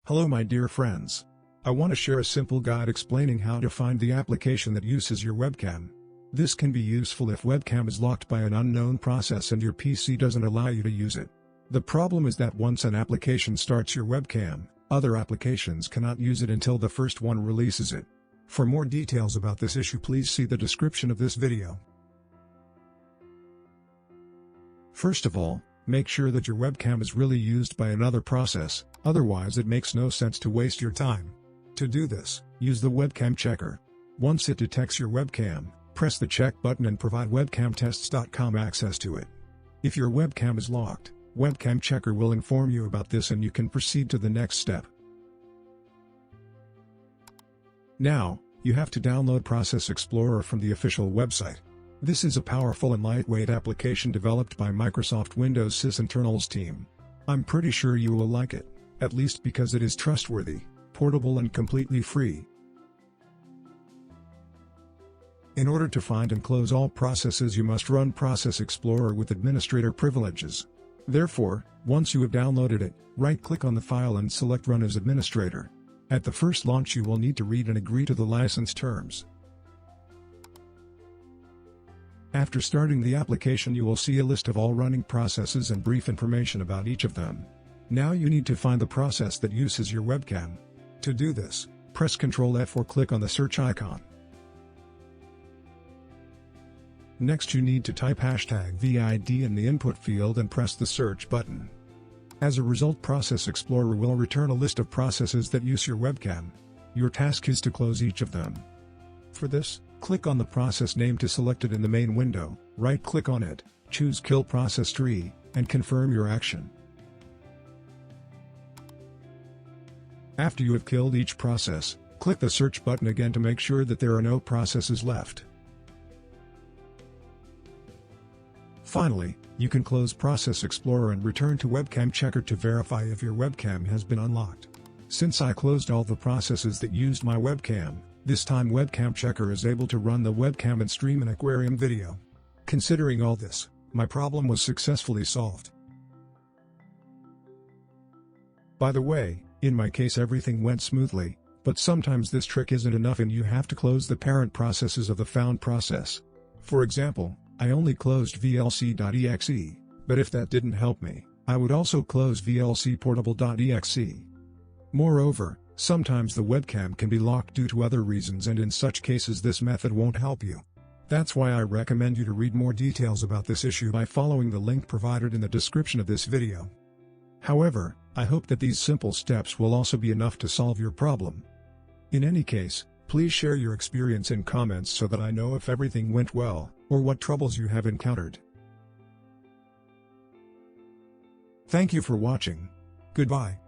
Hello my dear friends. I want to share a simple guide explaining how to find the application that uses your webcam. This can be useful if webcam is locked by an unknown process and your PC doesn't allow you to use it. The problem is that once an application starts your webcam, other applications cannot use it until the first one releases it. For more details about this issue, please see the description of this video. First of all, make sure that your webcam is really used by another process, otherwise it makes no sense to waste your time. To do this, use the Webcam Checker. Once it detects your webcam, press the check button and provide webcamtests.com access to it. If your webcam is locked, Webcam Checker will inform you about this and you can proceed to the next step. Now, you have to download Process Explorer from the official website. This is a powerful and lightweight application developed by Microsoft Windows sysinternals team. I'm pretty sure you will like it, at least because it is trustworthy, portable and completely free. In order to find and close all processes, you must run Process Explorer with administrator privileges. Therefore, once you have downloaded it, right-click on the file and select Run as Administrator. At the first launch you will need to read and agree to the license terms. After starting the application you will see a list of all running processes and brief information about each of them. Now you need to find the process that uses your webcam. To do this, press Ctrl F or click on the search icon. Next you need to type #VID in the input field and press the search button. As a result, Process Explorer will return a list of processes that use your webcam. Your task is to close each of them. For this, click on the process name to select it in the main window, right-click on it, choose Kill Process Tree, and confirm your action. After you have killed each process, click the search button again to make sure that there are no processes left. Finally, you can close Process Explorer and return to Webcam Checker to verify if your webcam has been unlocked. Since I closed all the processes that used my webcam, this time Webcam Checker is able to run the webcam and stream an aquarium video. Considering all this, my problem was successfully solved. By the way, in my case everything went smoothly, but sometimes this trick isn't enough and you have to close the parent processes of the found process. For example, I only closed vlc.exe, but if that didn't help me, I would also close vlcportable.exe. Moreover, sometimes the webcam can be locked due to other reasons, and in such cases this method won't help you. That's why I recommend you to read more details about this issue by following the link provided in the description of this video. However, I hope that these simple steps will also be enough to solve your problem. In any case, please share your experience in comments so that I know if everything went well, or what troubles you have encountered. Thank you for watching. Goodbye.